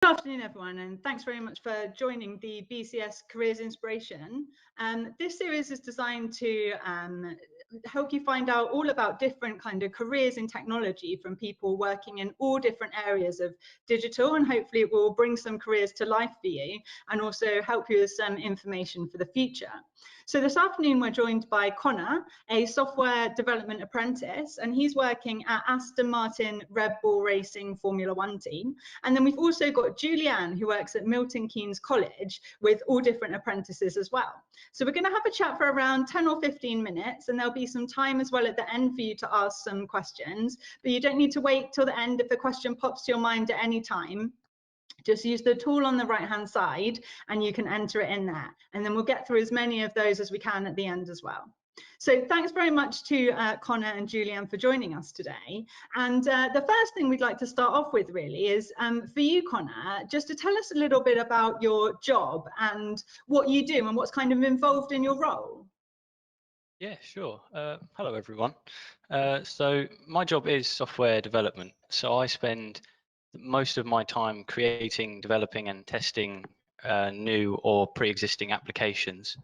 Good afternoon, everyone, and thanks very much for joining the BCS Careers Inspiration. This series is designed to help you find out all about different kind of careers in technology from people working in all different areas of digital, and hopefully it will bring some careers to life for you and also help you with some information for the future. So this afternoon we're joined by Connor, a software development apprentice, and he's working at Aston Martin Red Bull Racing Formula One team. And then we've also got Julianne, who works at Milton Keynes College with all different apprentices as well. So we're going to have a chat for around 10 or 15 minutes, and there'll be some time as well at the end for you to ask some questions, but you don't need to wait till the end if the question pops to your mind at any time. Just use the tool on the right hand side and you can enter it in there, and then we'll get through as many of those as we can at the end as well. So thanks very much to Connor and Julianne for joining us today. And the first thing we'd like to start off with really is for you, Connor, just to tell us a little bit about your job and what you do and what's kind of involved in your role. Yeah, sure. Hello, everyone. So my job is software development. So I spend most of my time creating, developing and testing new or pre-existing applications.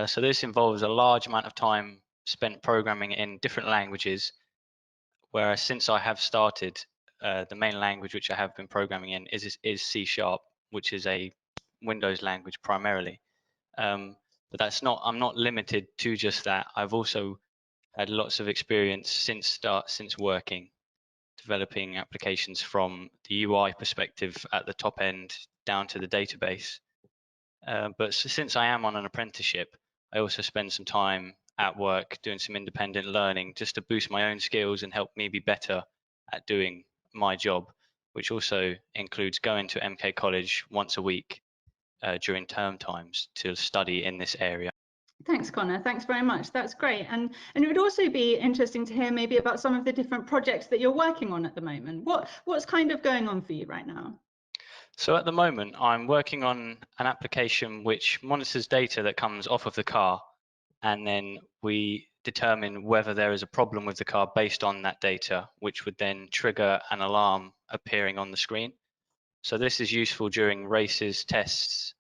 So this involves a large amount of time spent programming in different languages, whereas since I have started, the main language which I have been programming in is C#, which is a Windows language primarily. But I'm not limited to just that. I've also had lots of experience since working, developing applications from the UI perspective at the top end down to the database. But since I am on an apprenticeship, I also spend some time at work doing some independent learning just to boost my own skills and help me be better at doing my job, which also includes going to MK College once a week during term times to study in this area. Thanks, Connor. Thanks very much. That's great. And it would also be interesting to hear maybe about some of the different projects that you're working on at the moment. What's kind of going on for you right now? So at the moment, I'm working on an application which monitors data that comes off of the car, and then we determine whether there is a problem with the car based on that data, which would then trigger an alarm appearing on the screen. So this is useful during races, tests,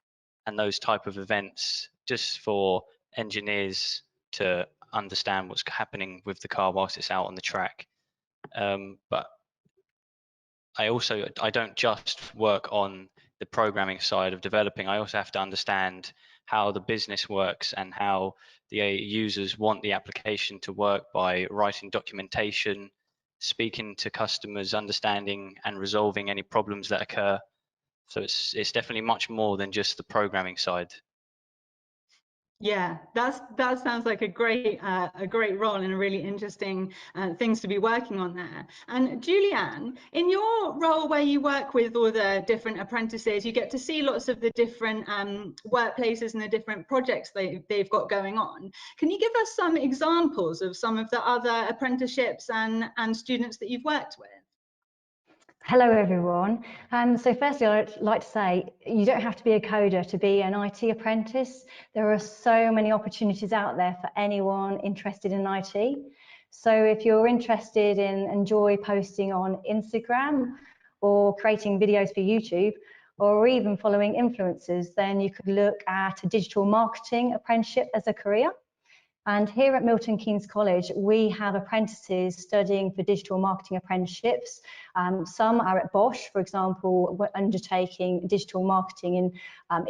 and those type of events, just for engineers to understand what's happening with the car whilst it's out on the track. But I don't just work on the programming side of developing. I also have to understand how the business works and how the users want the application to work by writing documentation, speaking to customers, understanding and resolving any problems that occur. So it's definitely much more than just the programming side. Yeah, that sounds like a great role and a really interesting things to be working on there. And Julianne, in your role where you work with all the different apprentices, you get to see lots of the different workplaces and the different projects they've got going on. Can you give us some examples of some of the other apprenticeships and students that you've worked with? Hello everyone. So firstly, I'd like to say you don't have to be a coder to be an IT apprentice. There are so many opportunities out there for anyone interested in IT. So if you're interested in enjoy posting on Instagram or creating videos for YouTube or even following influencers, then you could look at a digital marketing apprenticeship as a career. And here at Milton Keynes College, we have apprentices studying for digital marketing apprenticeships. Some are at Bosch, for example, we're undertaking digital marketing in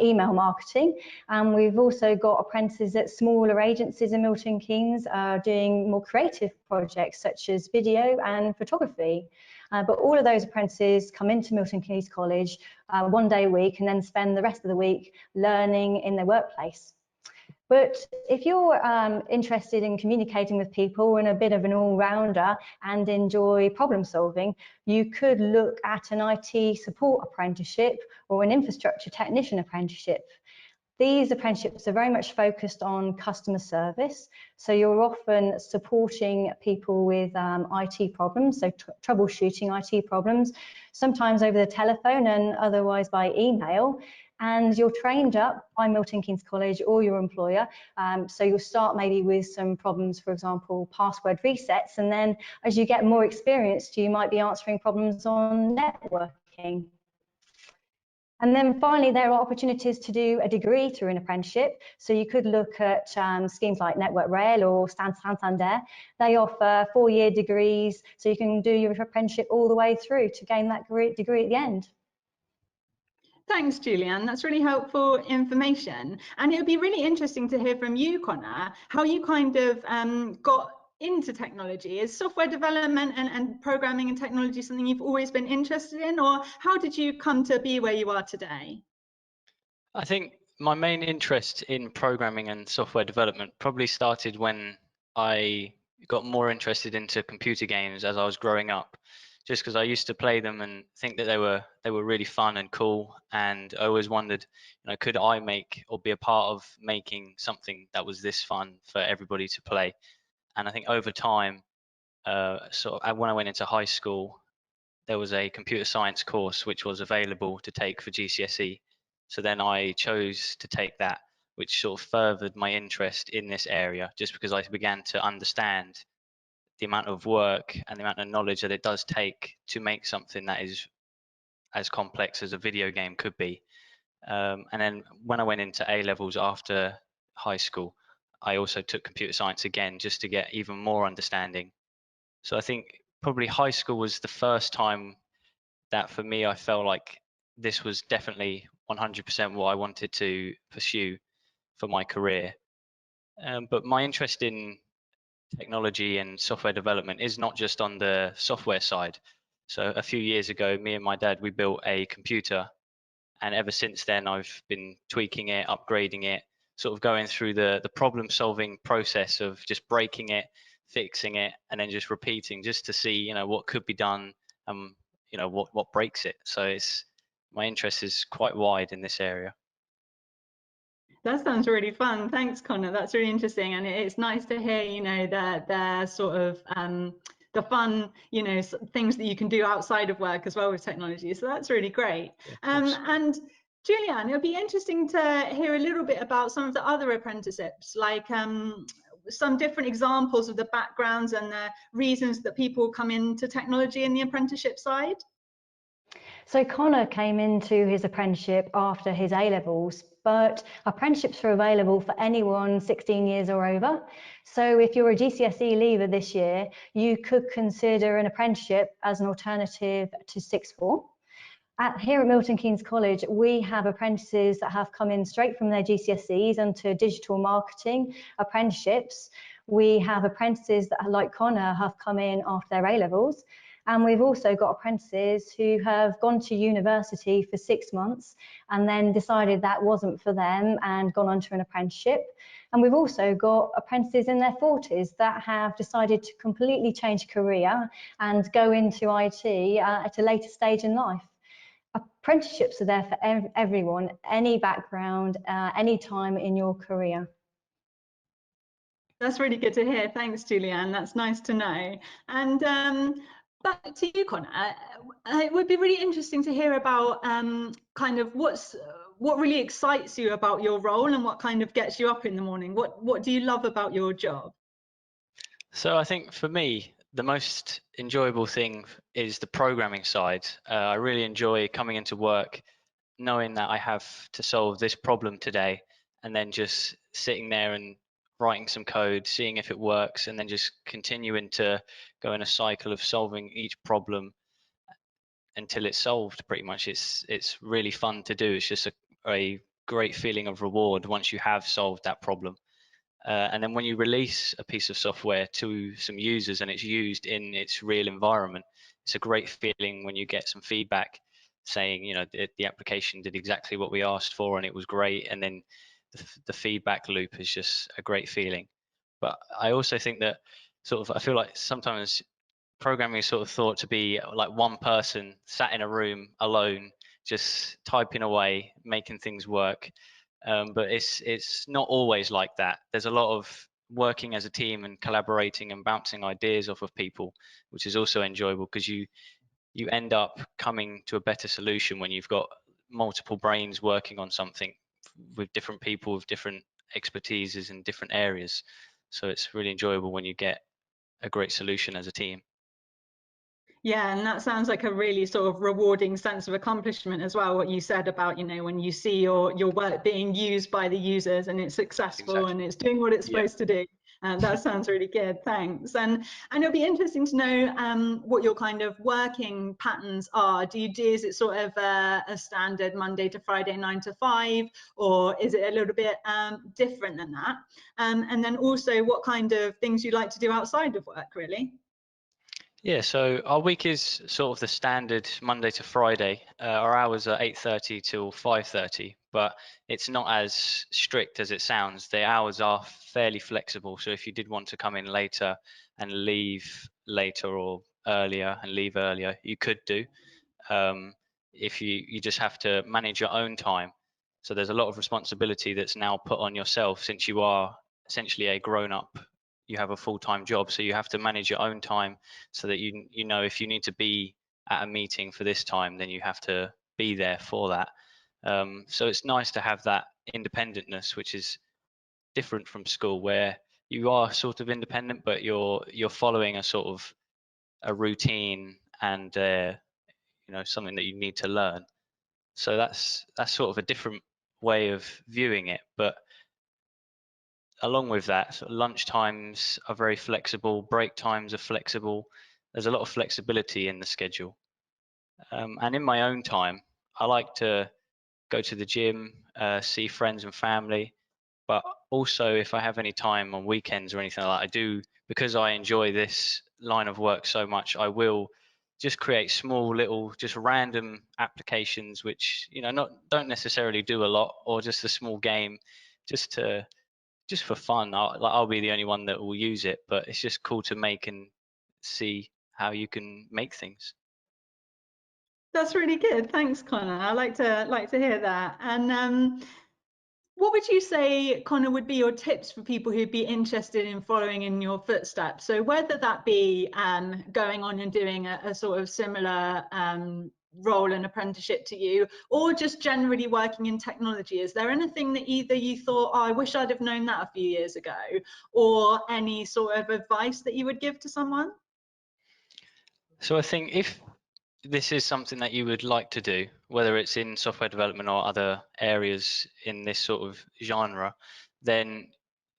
email marketing. And we've also got apprentices at smaller agencies in Milton Keynes doing more creative projects such as video and photography. But all of those apprentices come into Milton Keynes College 1 day a week and then spend the rest of the week learning in their workplace. But if you're interested in communicating with people and a bit of an all-rounder and enjoy problem solving, you could look at an IT support apprenticeship or an infrastructure technician apprenticeship. These apprenticeships are very much focused on customer service. So you're often supporting people with IT problems, so troubleshooting IT problems, sometimes over the telephone and otherwise by email. And you're trained up by Milton Keynes College or your employer. So you'll start maybe with some problems, for example, password resets. And then as you get more experienced, you might be answering problems on networking. And then finally, there are opportunities to do a degree through an apprenticeship. So you could look at schemes like Network Rail or Santander. They offer 4-year degrees, so you can do your apprenticeship all the way through to gain that degree at the end. Thanks, Julianne. That's really helpful information. And it would be really interesting to hear from you, Connor, how you kind of got into technology. Is software development and programming and technology something you've always been interested in, or how did you come to be where you are today? I think my main interest in programming and software development probably started when I got more interested into computer games as I was growing up, just because I used to play them and think that they were really fun and cool, and I always wondered, could I make or be a part of making something that was this fun for everybody to play? And I think over time, when I went into high school, there was a computer science course which was available to take for GCSE. So then I chose to take that, which sort of furthered my interest in this area, just because I began to understand the amount of work and the amount of knowledge that it does take to make something that is as complex as a video game could be. And then when I went into A levels after high school, I also took computer science again just to get even more understanding. So I think probably high school was the first time that for me I felt like this was definitely 100% what I wanted to pursue for my career. But my interest in technology and software development is not just on the software side. So a few years ago, me and my dad, we built a computer, and ever since then I've been tweaking it, upgrading it, sort of going through the problem solving process of just breaking it, fixing it, and then just repeating just to see what could be done, what breaks it. So it's my interest is quite wide in this area. That sounds really fun. Thanks, Connor. That's really interesting, and it's nice to hear, that they're sort of the fun, things that you can do outside of work as well with technology. So that's really great. Yeah, and Julianne, it would be interesting to hear a little bit about some of the other apprenticeships, like some different examples of the backgrounds and the reasons that people come into technology in the apprenticeship side. So Connor came into his apprenticeship after his A-levels, but apprenticeships are available for anyone 16 years or over. So if you're a GCSE leaver this year, you could consider an apprenticeship as an alternative to sixth form. Here at Milton Keynes College, we have apprentices that have come in straight from their GCSEs into digital marketing apprenticeships. We have apprentices that, like Connor, have come in after their A-levels. And we've also got apprentices who have gone to university for 6 months and then decided that wasn't for them and gone on to an apprenticeship. And we've also got apprentices in their 40s that have decided to completely change career and go into IT at a later stage in life. Apprenticeships are there for everyone, any background, any time in your career. That's really good to hear. Thanks, Julianne. That's nice to know. And back to you, Connor. It would be really interesting to hear about kind of what really excites you about your role and what kind of gets you up in the morning. What do you love about your job? So I think for me, the most enjoyable thing is the programming side. I really enjoy coming into work knowing that I have to solve this problem today, and then just sitting there and writing some code, seeing if it works, and then just continuing to go in a cycle of solving each problem until it's solved. Pretty much, it's really fun to do. It's just a great feeling of reward once you have solved that problem. And then when you release a piece of software to some users and it's used in its real environment, it's a great feeling when you get some feedback saying, the application did exactly what we asked for and it was great. And then the feedback loop is just a great feeling. But I also think that I feel like sometimes programming is sort of thought to be like one person sat in a room alone, just typing away, making things work. But it's not always like that. There's a lot of working as a team and collaborating and bouncing ideas off of people, which is also enjoyable because you end up coming to a better solution when you've got multiple brains working on something with different people with different expertises in different areas. So it's really enjoyable when you get a great solution as a team. Yeah, and that sounds like a really sort of rewarding sense of accomplishment as well, what you said about, you know, when you see your work being used by the users and it's successful and Exactly. it's doing what it's Yeah. supposed to do. That sounds really good, thanks. And it'll be interesting to know what your kind of working patterns are. Is it sort of a standard Monday to Friday 9 to 5, or is it a little bit different than that? And then also what kind of things you like to do outside of work, really? Yeah, so our week is sort of the standard Monday to Friday. Our hours are 8:30 till 5:30, but it's not as strict as it sounds. The hours are fairly flexible. So if you did want to come in later and leave later, or earlier and leave earlier, you could do. Um, if you just have to manage your own time. So there's a lot of responsibility that's now put on yourself, since you are essentially a grown up. You have a full-time job, so you have to manage your own time, so that you know, if you need to be at a meeting for this time, then you have to be there for that. So it's nice to have that independentness, which is different from school, where you are sort of independent, but you're following a sort of a routine, and you know, something that you need to learn. So that's sort of a different way of viewing it. But along with that, sort of lunch times are very flexible, break times are flexible. There's a lot of flexibility in the schedule. And in my own time, I like to go to the gym, see friends and family. But also, if I have any time on weekends or anything like that, I do, because I enjoy this line of work so much, I will just create small little, just random applications, which, you know, not don't necessarily do a lot, or just a small game, just to just for fun. I'll be the only one that will use it, but it's just cool to make and see how you can make things. That's really good. Thanks, Connor. I like to hear that. And what would you say, Connor, would be your tips for people who'd be interested in following in your footsteps? So whether that be going on and doing a sort of similar role and apprenticeship to you, or just generally working in technology, is there anything that either you thought, oh, I wish I'd have known that a few years ago, or any sort of advice that you would give to someone? So I think if this is something that you would like to do, whether it's in software development or other areas in this sort of genre, then,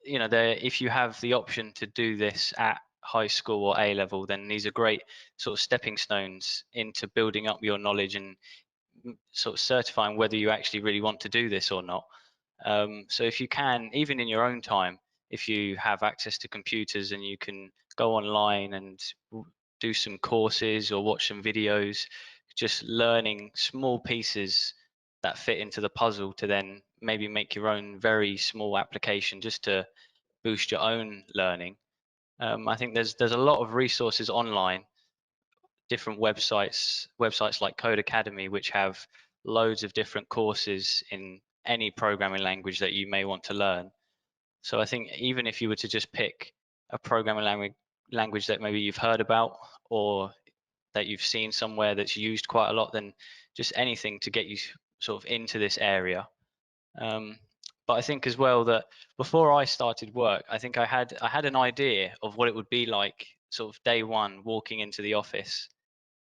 you know, if you have the option to do this at high school or A level, then these are great sort of stepping stones into building up your knowledge, and sort of certifying whether you actually really want to do this or not. So if you can, even in your own time, if you have access to computers and you can go online and do some courses or watch some videos, just learning small pieces that fit into the puzzle, to then maybe make your own very small application just to boost your own learning. I think there's a lot of resources online, different websites like Code Academy, which have loads of different courses in any programming language that you may want to learn. So I think even if you were to just pick a programming language that maybe you've heard about, or that you've seen somewhere that's used quite a lot, then just anything to get you sort of into this area. Um, but I think as well that before I started work, I think I had an idea of what it would be like, sort of day one walking into the office,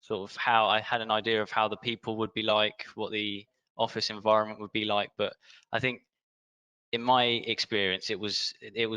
sort of how I had an idea of how the people would be like, what the office environment would be like. But I think in my experience, it was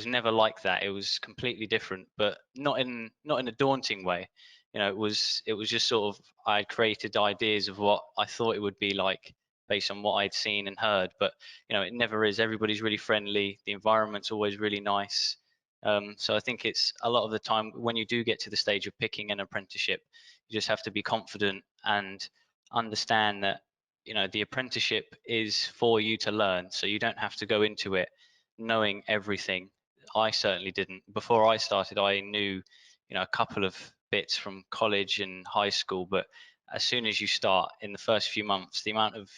never like that. It was completely different, but not in a daunting way. You know, it was just sort of, I created ideas of what I thought it would be like based on what I'd seen and heard. But you know, it never is. Everybody's really friendly. The environment's always really nice. So I think it's a lot of the time when you do get to the stage of picking an apprenticeship, you just have to be confident and understand that, you know, the apprenticeship is for you to learn, so you don't have to go into it knowing everything. I certainly didn't. Before I started, I knew, you know, a couple of bits from college and high school, but as soon as you start, in the first few months, the amount of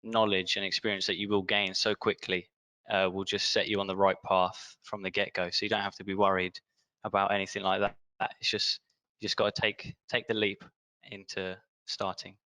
knowledge and experience that you will gain so quickly will just set you on the right path from the get-go, so you don't have to be worried about anything like that. It's just, you just got to take the leap into starting.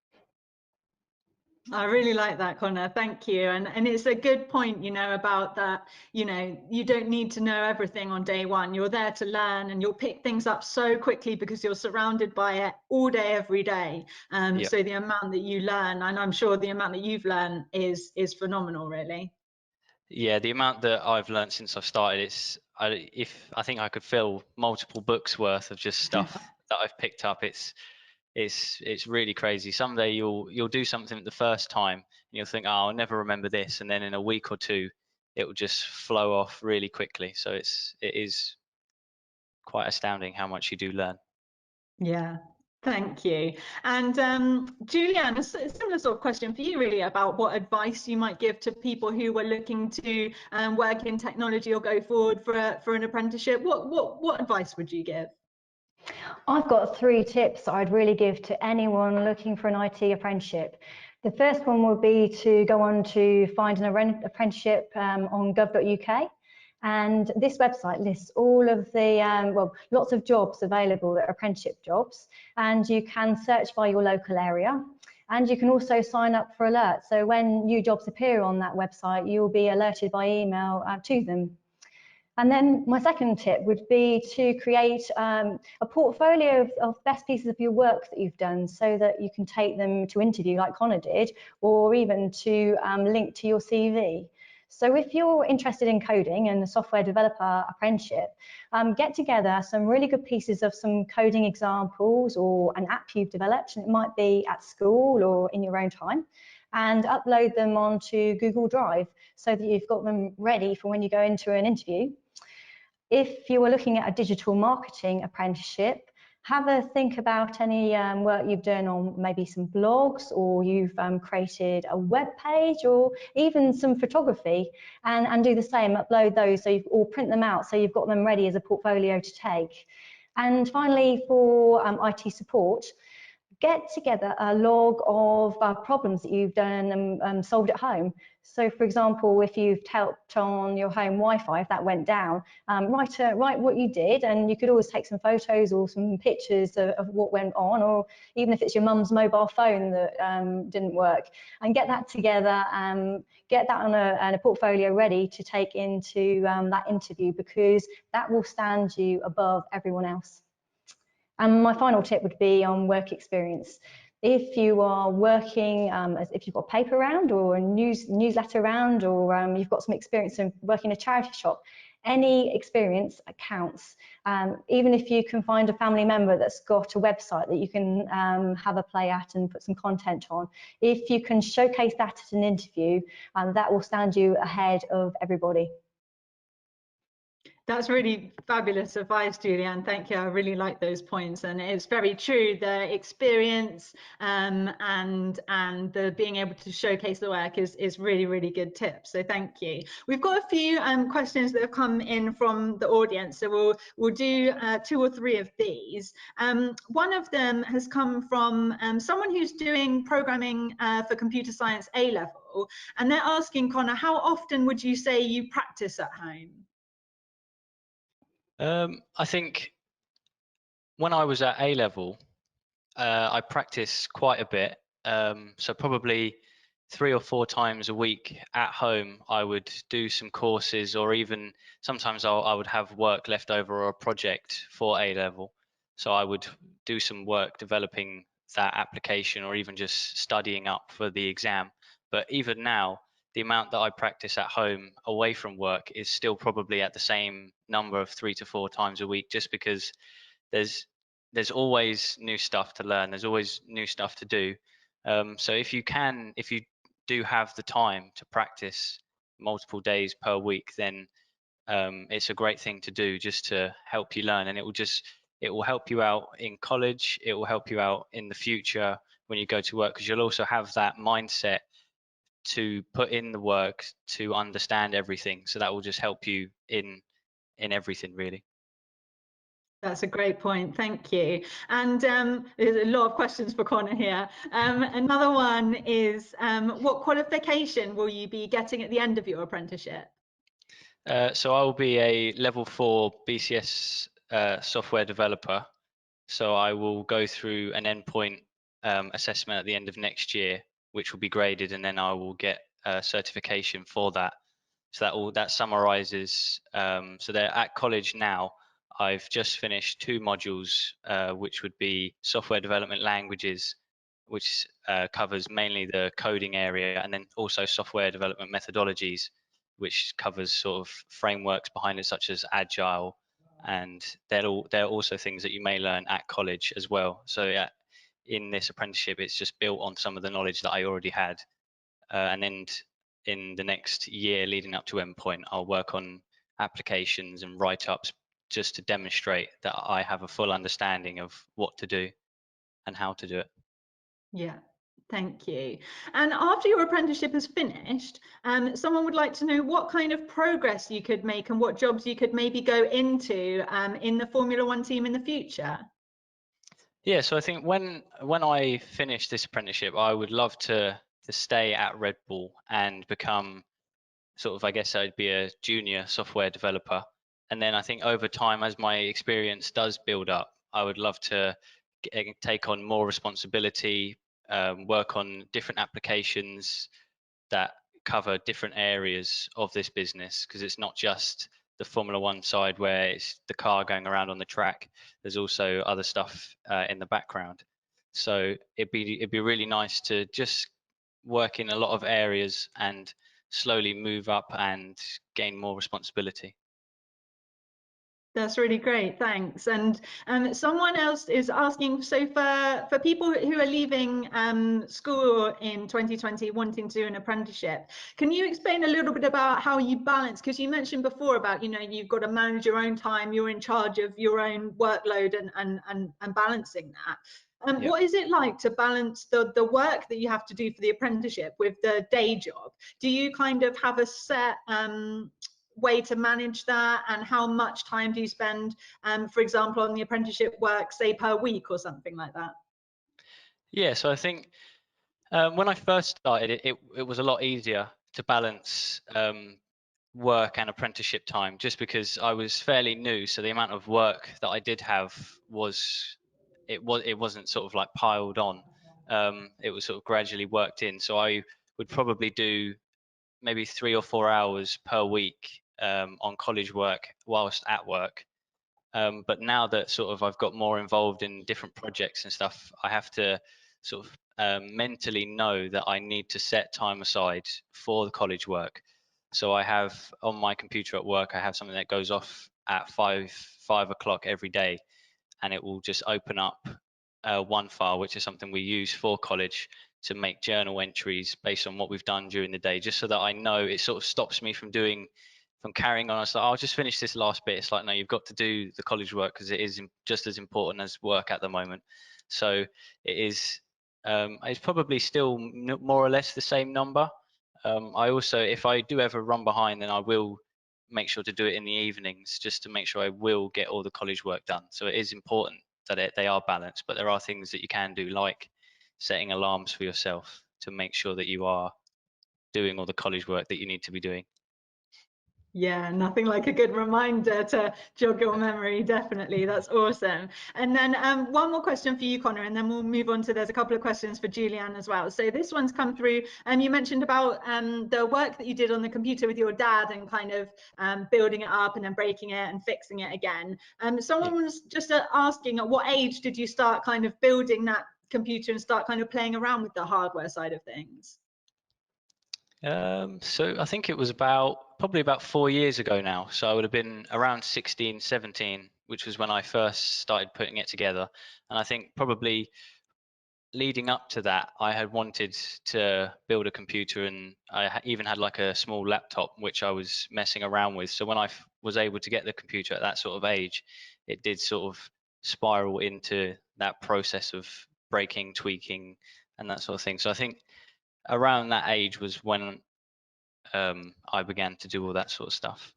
I really like that, Connor. Thank you. And it's a good point, you know, about that, you know, you don't need to know everything on day one. You're there to learn, and you'll pick things up so quickly because you're surrounded by it all day, every day. Yep. So the amount that you learn, and I'm sure the amount that you've learned is phenomenal, really. Yeah, the amount that I've learned since I've started, I think I could fill multiple books worth of just stuff that I've picked up. It's really crazy. Someday you'll do something the first time and you'll think, oh, I'll never remember this, and then in a week or two it will just flow off really quickly. So it is quite astounding how much you do learn. Yeah, thank you. And Julianne, a similar sort of question for you, really, about what advice you might give to people who were looking to work in technology or go forward for an apprenticeship. What advice would you give? I've got 3 tips I'd really give to anyone looking for an IT apprenticeship. The first one would be to go on to find an apprenticeship on gov.uk. And this website lists all of the, well, lots of jobs available that are apprenticeship jobs. And you can search by your local area. And you can also sign up for alerts. So when new jobs appear on that website, you'll be alerted by email to them. And then my second tip would be to create a portfolio of best pieces of your work that you've done, so that you can take them to interview like Connor did, or even to link to your CV. So if you're interested in coding and a software developer apprenticeship, get together some really good pieces of some coding examples or an app you've developed, and it might be at school or in your own time, and upload them onto Google Drive so that you've got them ready for when you go into an interview. If you were looking at a digital marketing apprenticeship, have a think about any work you've done on maybe some blogs, or you've created a web page, or even some photography, and do the same, upload those or print them out so you've got them ready as a portfolio to take. And finally, for IT support, get together a log of problems that you've done and solved at home. So for example, if you've helped on your home Wi-Fi, if that went down, write what you did, and you could always take some photos or some pictures of what went on, or even if it's your mum's mobile phone that didn't work, and get that together, get that on a portfolio ready to take into that interview, because that will stand you above everyone else. And my final tip would be on work experience. If you are working, if you've got a paper round or a newsletter round, or you've got some experience in working in a charity shop, any experience counts. Even if you can find a family member that's got a website that you can have a play at and put some content on, if you can showcase that at an interview, that will stand you ahead of everybody. That's really fabulous advice, Julianne. Thank you. I really like those points, and it's very true. The experience and the being able to showcase the work is really good tips. So thank you. We've got a few questions that have come in from the audience, so we'll do 2 or 3 of these. One of them has come from someone who's doing programming for computer science A-level, and they're asking, Connor, how often would you say you practice at home? I think when I was at A-level, I practiced quite a bit. So probably 3 or 4 times a week at home, I would do some courses, or even sometimes I would have work left over or a project for A-level. So I would do some work developing that application, or even just studying up for the exam. But even now, the amount that I practice at home away from work is still probably at the same number of 3 to 4 times a week, just because there's always new stuff to learn. There's always new stuff to do. So if you do have the time to practice multiple days per week, then it's a great thing to do, just to help you learn. And it will help you out in college. It will help you out in the future when you go to work, because you'll also have that mindset to put in the work to understand everything. So that will just help you in everything, really. That's a great point. Thank you. And there's a lot of questions for Connor here. Another one is, what qualification will you be getting at the end of your apprenticeship? So I will be a level 4 BCS software developer. So I will go through an endpoint assessment at the end of next year, which will be graded, and then I will get a certification for that. So that summarizes. So they're at college now. I've just finished 2 modules, which would be software development languages, which covers mainly the coding area, and then also software development methodologies, which covers sort of frameworks behind it, such as Agile, and they're also things that you may learn at college as well. So yeah, in this apprenticeship, it's just built on some of the knowledge that I already had, and then in the next year leading up to endpoint, I'll work on applications and write-ups just to demonstrate that I have a full understanding of what to do and how to do it. Yeah, thank you. And after your apprenticeship is finished, someone would like to know what kind of progress you could make and what jobs you could maybe go into in the Formula One team in the future. Yeah, so I think when I finish this apprenticeship, I would love to stay at Red Bull and become sort of, I guess I'd be a junior software developer. And then I think over time, as my experience does build up, I would love to take on more responsibility, work on different applications that cover different areas of this business, because it's not just the Formula One side where it's the car going around on the track. There's also other stuff in the background. So it'd be really nice to just work in a lot of areas and slowly move up and gain more responsibility. That's really great, thanks. And someone else is asking, so for people who are leaving school in 2020 wanting to do an apprenticeship, can you explain a little bit about how you balance, because you mentioned before about, you know, you've got to manage your own time, you're in charge of your own workload and balancing that. Yep. What is it like to balance the work that you have to do for the apprenticeship with the day job? Do you kind of have a set way to manage that, and how much time do you spend, for example, on the apprenticeship work, say per week or something like that? Yeah, so I think when I first started, it was a lot easier to balance work and apprenticeship time, just because I was fairly new. So the amount of work that I did have it wasn't sort of like piled on. It was sort of gradually worked in. So I would probably do maybe 3 or 4 hours per week on college work whilst at work. But now that sort of I've got more involved in different projects and stuff, I have to sort of mentally know that I need to set time aside for the college work. So I have on my computer at work, I have something that goes off at 5 o'clock every day, and it will just open up one file, which is something we use for college to make journal entries based on what we've done during the day, just so that I know. It sort of stops me from carrying on. I was like, I'll just finish this last bit. It's like, no, you've got to do the college work because it is just as important as work at the moment. So it is. It's probably still more or less the same number. I also, if I do ever run behind, then I will make sure to do it in the evenings, just to make sure I will get all the college work done. So it is important that they are balanced, but there are things that you can do, like setting alarms for yourself to make sure that you are doing all the college work that you need to be doing. Yeah, nothing like a good reminder to jog your memory, definitely. That's awesome. And then one more question for you, Connor, and then we'll move on to, there's a couple of questions for Julianne as well. So this one's come through, and you mentioned about the work that you did on the computer with your dad and kind of building it up and then breaking it and fixing it again. Someone was just asking, at what age did you start kind of building that computer and start kind of playing around with the hardware side of things? So I think it was probably about 4 years ago now. So I would have been around 16, 17, which was when I first started putting it together. And I think probably leading up to that, I had wanted to build a computer, and I even had like a small laptop which I was messing around with. So when I was able to get the computer at that sort of age, it did sort of spiral into that process of breaking, tweaking, and that sort of thing. So I think around that age was when I began to do all that sort of stuff.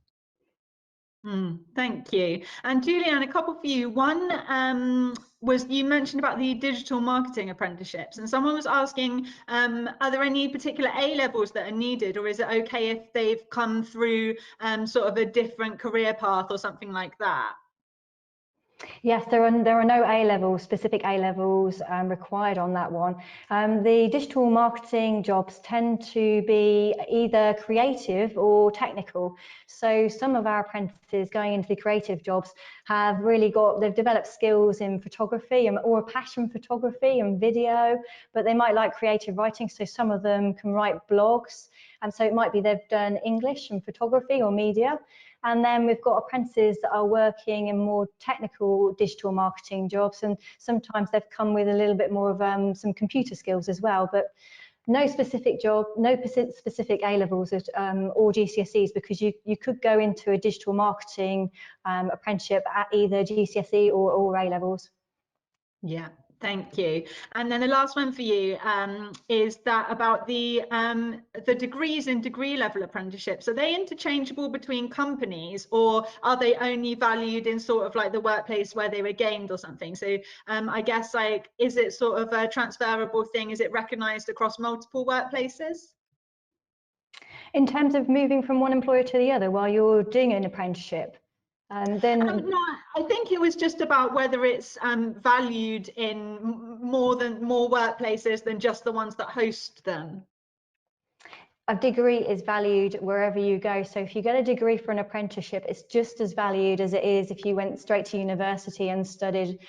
Thank you. And Julianne, a couple for you. One was, you mentioned about the digital marketing apprenticeships, and someone was asking, are there any particular A levels that are needed, or is it okay if they've come through sort of a different career path or something like that? Yes, there are no A-levels, specific A-levels required on that one. The digital marketing jobs tend to be either creative or technical. So some of our apprentices going into the creative jobs have really they've developed skills in photography or a passion for photography and video, but they might like creative writing. So some of them can write blogs. And so it might be they've done English and photography or media. And then we've got apprentices that are working in more technical digital marketing jobs, and sometimes they've come with a little bit more of some computer skills as well, but no specific job, no specific A-levels or GCSEs, because you could go into a digital marketing apprenticeship at either GCSE or A-levels. Yeah, thank you. And then the last one for you is that about the degrees in degree level apprenticeships. Are they interchangeable between companies, or are they only valued in sort of like the workplace where they were gained or something? So I guess, like, is it sort of a transferable thing? Is it recognised across multiple workplaces? In terms of moving from one employer to the other while you're doing an apprenticeship? No, I think it was just about whether it's valued in more workplaces than just the ones that host them. A degree is valued wherever you go. So if you get a degree for an apprenticeship, it's just as valued as it is if you went straight to university and studied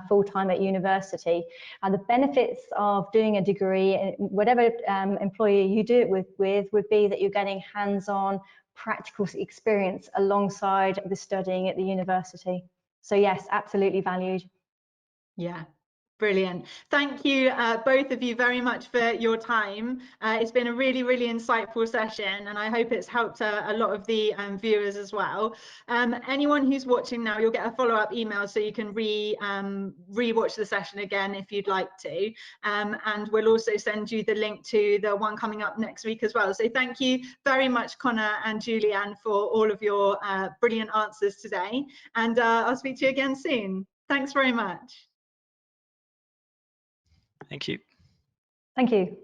full-time at university. And the benefits of doing a degree, whatever employer you do it with would be that you're getting hands-on practical experience alongside the studying at the university. So yes, absolutely valued. Yeah. Brilliant. Thank you, both of you, very much for your time. It's been a really, really insightful session, and I hope it's helped a lot of the viewers as well. Anyone who's watching now, you'll get a follow-up email so you can re-watch the session again if you'd like to. And we'll also send you the link to the one coming up next week as well. So thank you very much, Connor and Julianne, for all of your brilliant answers today. And I'll speak to you again soon. Thanks very much. Thank you. Thank you.